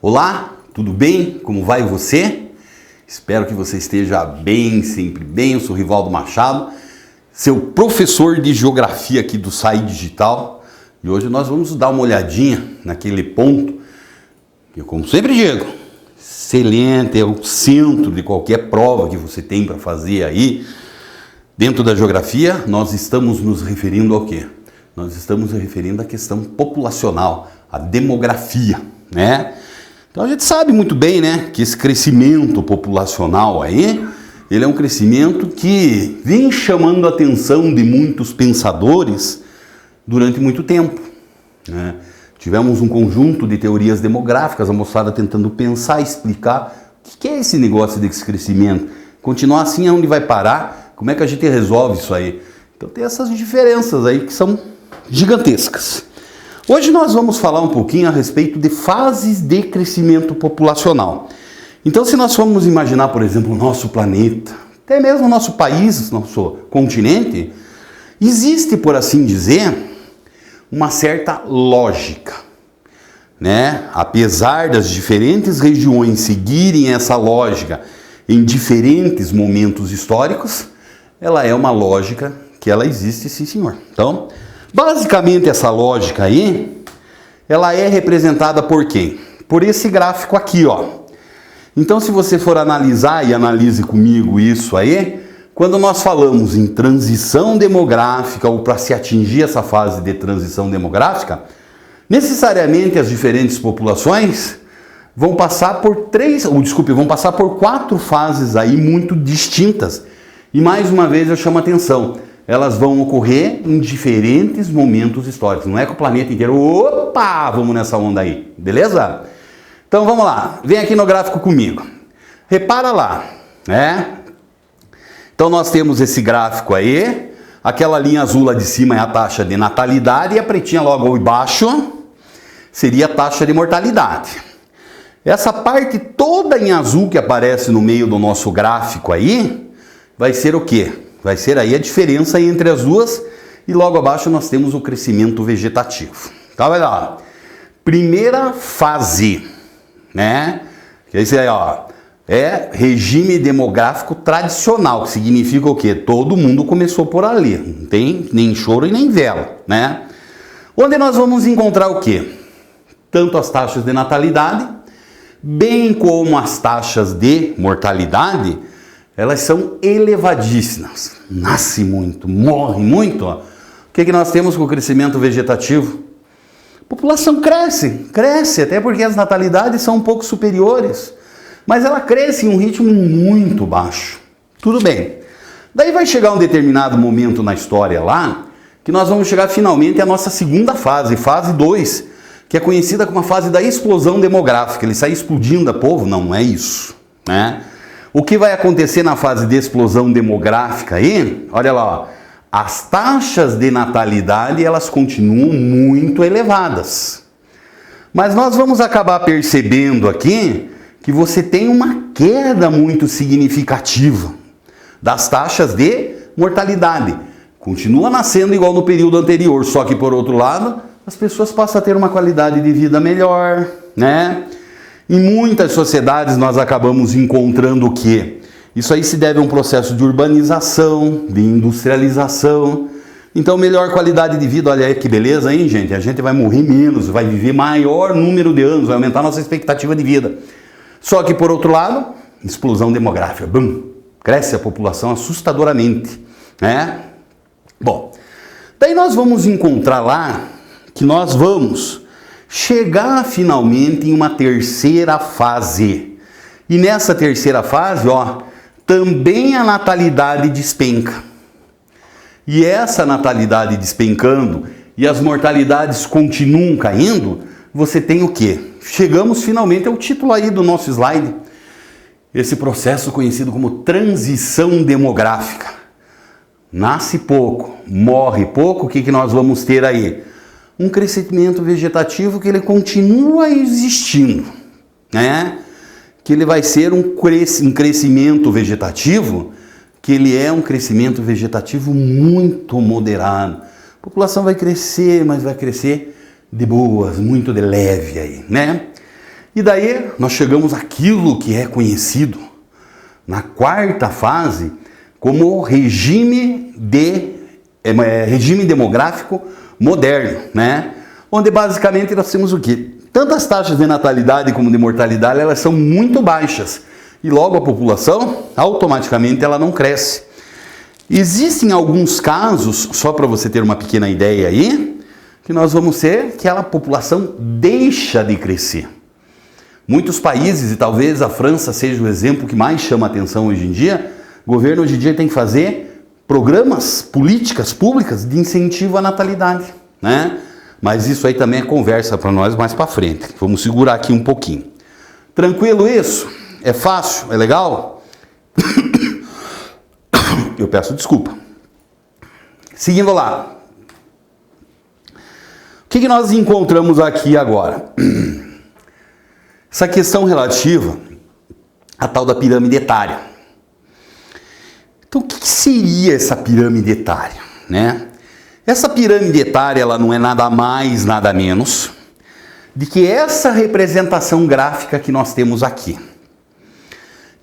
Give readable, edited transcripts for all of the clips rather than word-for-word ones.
Olá, tudo bem? Como vai você? Espero que você esteja bem, sempre bem. Eu sou Rivaldo Machado, seu professor de geografia aqui do SAI Digital. E hoje nós vamos dar uma olhadinha naquele ponto que eu, como sempre digo, excelente, é o centro de qualquer prova que você tem para fazer aí. Dentro da geografia, nós estamos nos referindo ao quê? Nós estamos nos referindo à questão populacional, à demografia, né? Então a gente sabe muito bem, né, que esse crescimento populacional aí, ele é um crescimento que vem chamando a atenção de muitos pensadores durante muito tempo, né? Tivemos um conjunto de teorias demográficas, a moçada tentando pensar e explicar o que é esse negócio desse crescimento. Continuar assim, aonde vai parar? Como é que a gente resolve isso aí? Então tem essas diferenças aí que são gigantescas. Hoje nós vamos falar um pouquinho a respeito de fases de crescimento populacional. Então, se nós formos imaginar, por exemplo, o nosso planeta, até mesmo o nosso país, nosso continente, existe, por assim dizer, uma certa lógica, né? Apesar das diferentes regiões seguirem essa lógica em diferentes momentos históricos, ela é uma lógica que ela existe, sim, senhor. Então, basicamente essa lógica aí, ela é representada por quem? Por esse gráfico aqui, ó. Então, se você for analisar, e analise comigo isso aí, quando nós falamos em transição demográfica, ou para se atingir essa fase de transição demográfica, necessariamente as diferentes populações vão passar por vão passar por 4 fases aí muito distintas. E mais uma vez eu chamo a atenção, elas vão ocorrer em diferentes momentos históricos. Não é que o planeta inteiro, opa, vamos nessa onda aí, beleza? Então vamos lá, vem aqui no gráfico comigo. Repara lá, né? Então nós temos esse gráfico aí, aquela linha azul lá de cima é a taxa de natalidade e a pretinha logo embaixo seria a taxa de mortalidade. Essa parte toda em azul que aparece no meio do nosso gráfico aí, vai ser o quê? Vai ser aí a diferença entre as duas e logo abaixo nós temos o crescimento vegetativo. Então vai lá, primeira fase, né? Que é isso aí, ó, é regime demográfico tradicional, que significa o quê? Todo mundo começou por ali, não tem nem choro e nem vela, né? Onde nós vamos encontrar o quê? Tanto as taxas de natalidade, bem como as taxas de mortalidade, elas são elevadíssimas. Nasce muito, morre muito. Ó. O que nós temos com o crescimento vegetativo? A população cresce, até porque as natalidades são um pouco superiores. Mas ela cresce em um ritmo muito baixo. Tudo bem. Daí vai chegar um determinado momento na história lá, que nós vamos chegar finalmente à nossa segunda fase, fase 2, que é conhecida como a fase da explosão demográfica. Ele sai explodindo a povo? Não é isso, né? O que vai acontecer na fase de explosão demográfica aí? Olha lá, ó, as taxas de natalidade elas continuam muito elevadas. Mas nós vamos acabar percebendo aqui que você tem uma queda muito significativa das taxas de mortalidade. Continua nascendo igual no período anterior, só que por outro lado, as pessoas passam a ter uma qualidade de vida melhor, né? Em muitas sociedades nós acabamos encontrando o quê? Isso aí se deve a um processo de urbanização, de industrialização. Então, melhor qualidade de vida, olha aí que beleza, hein, gente? A gente vai morrer menos, vai viver maior número de anos, vai aumentar a nossa expectativa de vida. Só que, por outro lado, explosão demográfica. Bum, cresce a população assustadoramente, né? Bom, daí nós vamos encontrar lá que nós vamos chegar finalmente em uma terceira fase. E nessa terceira fase, ó, também a natalidade despenca. E essa natalidade despencando e as mortalidades continuam caindo, você tem o quê? Chegamos finalmente ao título aí do nosso slide. Esse processo conhecido como transição demográfica. Nasce pouco, morre pouco, o que nós vamos ter aí? Um crescimento vegetativo que ele continua existindo, né? Que ele vai ser um crescimento vegetativo, que ele é um crescimento vegetativo muito moderado. A população vai crescer, mas vai crescer de boas, muito de leve aí, né? E daí nós chegamos àquilo que é conhecido na quarta fase como regime demográfico moderno, né? Onde basicamente nós temos o quê? Tanto as taxas de natalidade como de mortalidade, elas são muito baixas. E logo a população, automaticamente, ela não cresce. Existem alguns casos, só para você ter uma pequena ideia aí, que nós vamos ter que a população deixa de crescer. Muitos países, e talvez a França seja o exemplo que mais chama a atenção hoje em dia, o governo hoje em dia tem que fazer programas, políticas públicas de incentivo à natalidade, né? Mas isso aí também é conversa para nós mais para frente. Vamos segurar aqui um pouquinho. Tranquilo isso? É fácil? É legal? Eu peço desculpa. Seguindo lá. O que nós encontramos aqui agora? Essa questão relativa à tal da pirâmide etária. Então, o que seria essa pirâmide etária, né? Essa pirâmide etária, ela não é nada mais, nada menos de que essa representação gráfica que nós temos aqui.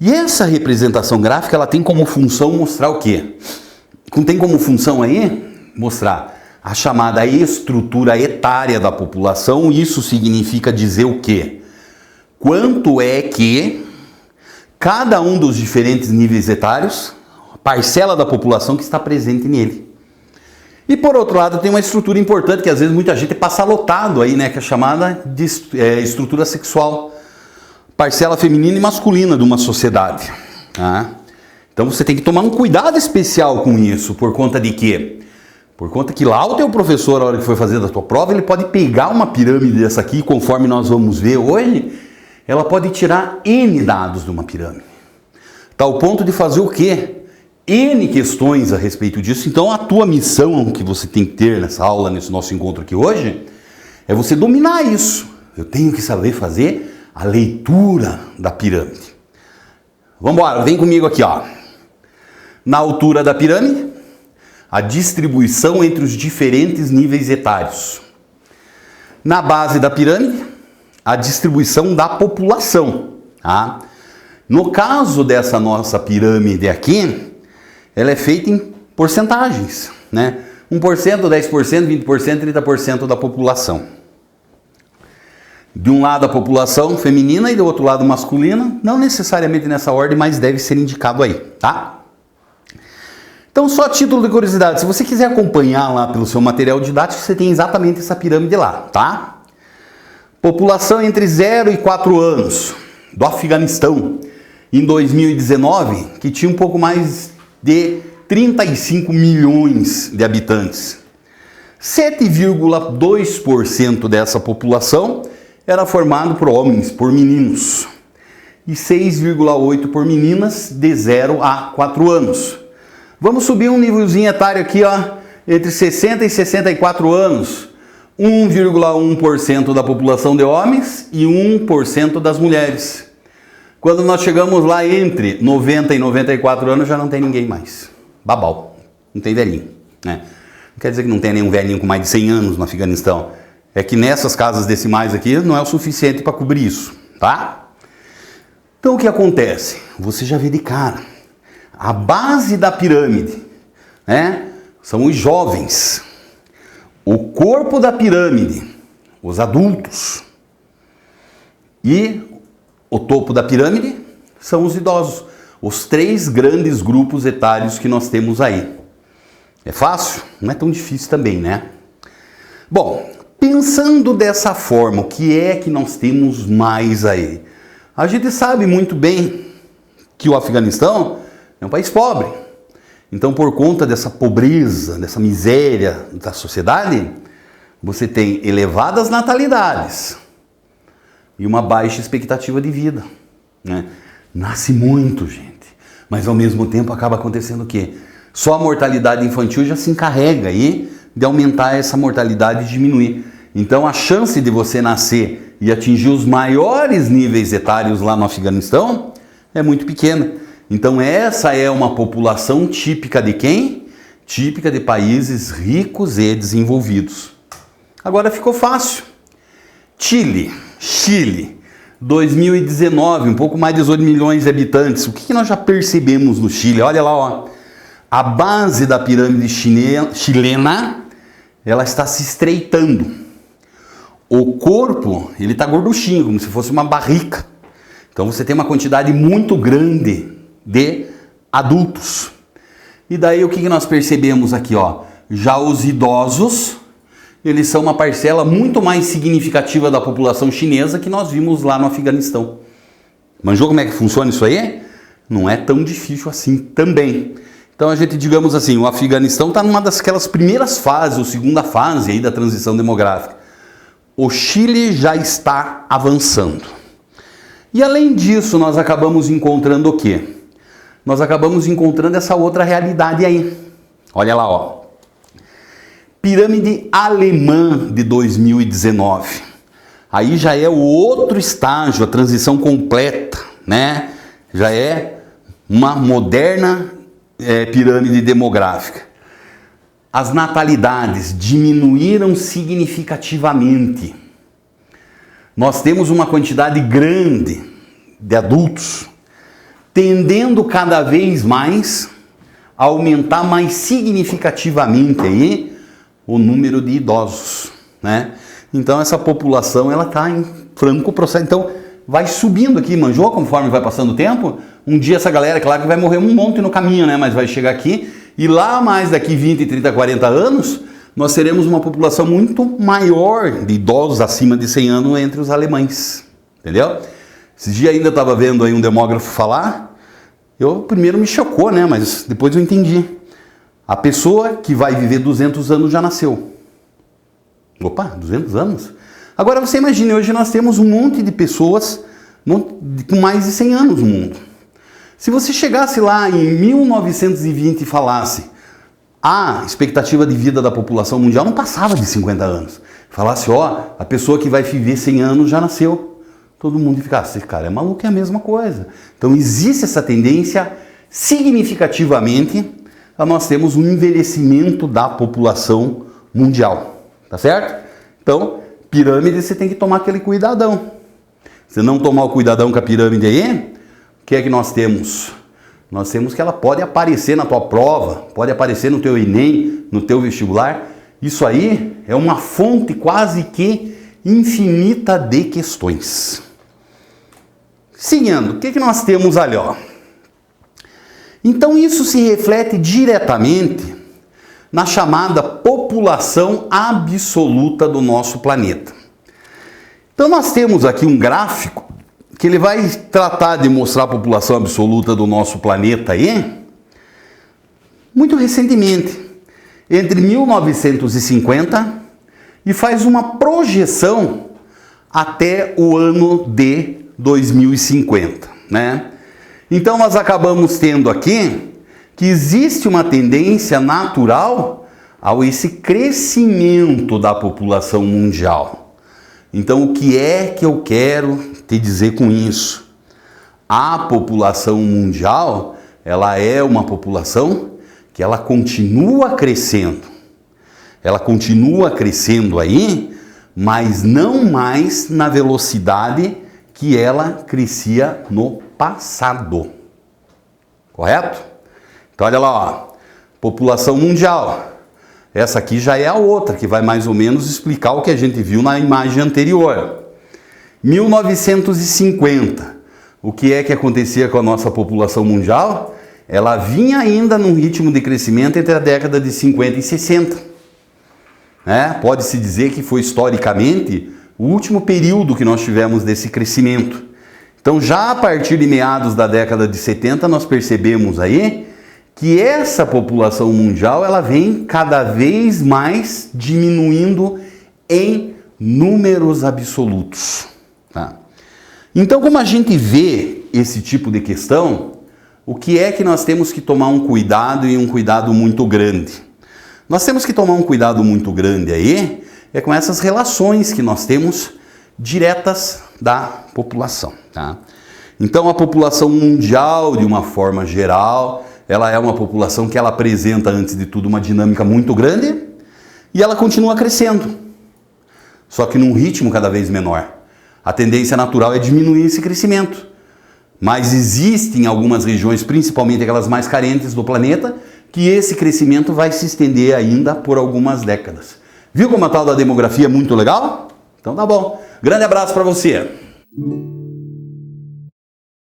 E essa representação gráfica, ela tem como função mostrar o quê? Tem como função aí mostrar a chamada estrutura etária da população. Isso significa dizer o quê? Quanto é que cada um dos diferentes níveis etários, parcela da população que está presente nele. E por outro lado tem uma estrutura importante que às vezes muita gente passa lotado aí, né? Que é chamada de estrutura sexual. Parcela feminina e masculina de uma sociedade. Tá? Então você tem que tomar um cuidado especial com isso. Por conta de quê? Por conta que lá o teu professor, na hora que for fazer da tua prova, ele pode pegar uma pirâmide dessa aqui, conforme nós vamos ver hoje, ela pode tirar N dados de uma pirâmide. Tal ponto de fazer o quê? N questões a respeito disso. Então a tua missão que você tem que ter nessa aula, nesse nosso encontro aqui hoje, é você dominar isso. Eu tenho que saber fazer a leitura da pirâmide. Vamos embora, vem comigo aqui, ó. Na altura da pirâmide, a distribuição entre os diferentes níveis etários. Na base da pirâmide, a distribuição da população. Tá? No caso dessa nossa pirâmide aqui, ela é feita em porcentagens, né? 1%, 10%, 20%, 30% da população. De um lado a população feminina e do outro lado masculina, não necessariamente nessa ordem, mas deve ser indicado aí, tá? Então, só a título de curiosidade, se você quiser acompanhar lá pelo seu material didático, você tem exatamente essa pirâmide lá, tá? População entre 0 e 4 anos do Afeganistão, em 2019, que tinha um pouco mais de 35 milhões de habitantes. 7,2% dessa população era formado por homens, por meninos, e 6,8% por meninas de 0 a 4 anos. Vamos subir um nívelzinho etário aqui, ó, entre 60 e 64 anos. 1,1% da população de homens e 1% das mulheres. Quando nós chegamos lá entre 90 e 94 anos, já não tem ninguém mais. Babau. Não tem velhinho, né? Não quer dizer que não tem nenhum velhinho com mais de 100 anos no Afeganistão. É que nessas casas decimais aqui não é o suficiente para cobrir isso, tá? Então o que acontece? Você já vê de cara. A base da pirâmide, né? São os jovens. O corpo da pirâmide, os adultos. E o topo da pirâmide são os idosos. Os 3 grandes grupos etários que nós temos aí. É fácil? Não é tão difícil também, né? Bom, pensando dessa forma, o que é que nós temos mais aí? A gente sabe muito bem que o Afeganistão é um país pobre. Então, por conta dessa pobreza, dessa miséria da sociedade, você tem elevadas natalidades e uma baixa expectativa de vida, né? Nasce muito, gente, mas ao mesmo tempo acaba acontecendo o quê? Só a mortalidade infantil já se encarrega aí de aumentar essa mortalidade e diminuir. Então a chance de você nascer e atingir os maiores níveis etários lá no Afeganistão é muito pequena. Então essa é uma população típica de quem? Típica de países ricos e desenvolvidos. Agora ficou fácil. Chile, 2019, um pouco mais de 18 milhões de habitantes. O que nós já percebemos no Chile? Olha lá, ó. A base da pirâmide chilena, ela está se estreitando. O corpo, ele está gorduchinho, como se fosse uma barrica. Então você tem uma quantidade muito grande de adultos. E daí o que nós percebemos aqui, ó? Já os idosos, eles são uma parcela muito mais significativa da população chinesa que nós vimos lá no Afeganistão. Manjou como é que funciona isso aí? Não é tão difícil assim também. Então a gente, digamos assim, o Afeganistão está numa daquelas primeiras fases, ou segunda fase aí da transição demográfica. O Chile já está avançando. E além disso, nós acabamos encontrando o quê? Nós acabamos encontrando essa outra realidade aí. Olha lá, ó. Pirâmide alemã de 2019. Aí já é o outro estágio, a transição completa, né? Já é uma moderna pirâmide demográfica. As natalidades diminuíram significativamente. Nós temos uma quantidade grande de adultos, tendendo cada vez mais a aumentar mais significativamente aí o número de idosos, né? Então essa população, ela está em franco processo. Então vai subindo aqui, manjou, conforme vai passando o tempo. Um dia essa galera, claro que vai morrer um monte no caminho, né? Mas vai chegar aqui e lá mais daqui 20, 30, 40 anos, nós teremos uma população muito maior de idosos acima de 100 anos entre os alemães, entendeu? Esses dias ainda estava vendo aí um demógrafo falar, primeiro me chocou, né? Mas depois eu entendi. A pessoa que vai viver 200 anos já nasceu. Opa, 200 anos? Agora você imagine, hoje nós temos um monte de pessoas com mais de 100 anos no mundo. Se você chegasse lá em 1920 e falasse a expectativa de vida da população mundial não passava de 50 anos. Falasse, ó, a pessoa que vai viver 100 anos já nasceu. Todo mundo ficasse, esse cara é maluco, é a mesma coisa. Então existe essa tendência significativamente a nós temos um envelhecimento da população mundial, tá certo? Então, pirâmide você tem que tomar aquele cuidadão. Se não tomar o cuidadão com a pirâmide aí, o que é que nós temos? Nós temos que ela pode aparecer na tua prova, pode aparecer no teu Enem, no teu vestibular. Isso aí é uma fonte quase que infinita de questões. Seguindo, o que nós temos ali, ó? Então isso se reflete diretamente na chamada população absoluta do nosso planeta. Então nós temos aqui um gráfico que ele vai tratar de mostrar a população absoluta do nosso planeta aí, muito recentemente, entre 1950 e faz uma projeção até o ano de 2050, né? Então nós acabamos tendo aqui que existe uma tendência natural ao esse crescimento da população mundial. Então o que é que eu quero te dizer com isso? A população mundial, ela é uma população que ela continua crescendo. Ela continua crescendo aí, mas não mais na velocidade que ela crescia no passado. Correto? Então olha lá, ó. População mundial. Essa aqui já é a outra, que vai mais ou menos explicar o que a gente viu na imagem anterior. 1950. O que é que acontecia com a nossa população mundial? Ela vinha ainda num ritmo de crescimento entre a década de 50 e 60. Pode-se dizer que foi historicamente o último período que nós tivemos desse crescimento. Então já a partir de meados da década de 70 nós percebemos aí que essa população mundial ela vem cada vez mais diminuindo em números absolutos. Tá? Então como a gente vê esse tipo de questão, o que é que nós temos que tomar um cuidado e um cuidado muito grande? Nós temos que tomar um cuidado muito grande aí com essas relações que nós temos diretas da população. Tá? Então a população mundial, de uma forma geral, ela é uma população que ela apresenta, antes de tudo, uma dinâmica muito grande e ela continua crescendo, só que num ritmo cada vez menor. A tendência natural é diminuir esse crescimento. Mas existem algumas regiões, principalmente aquelas mais carentes do planeta, que esse crescimento vai se estender ainda por algumas décadas. Viu como a tal da demografia é muito legal? Então tá bom. Grande abraço para você.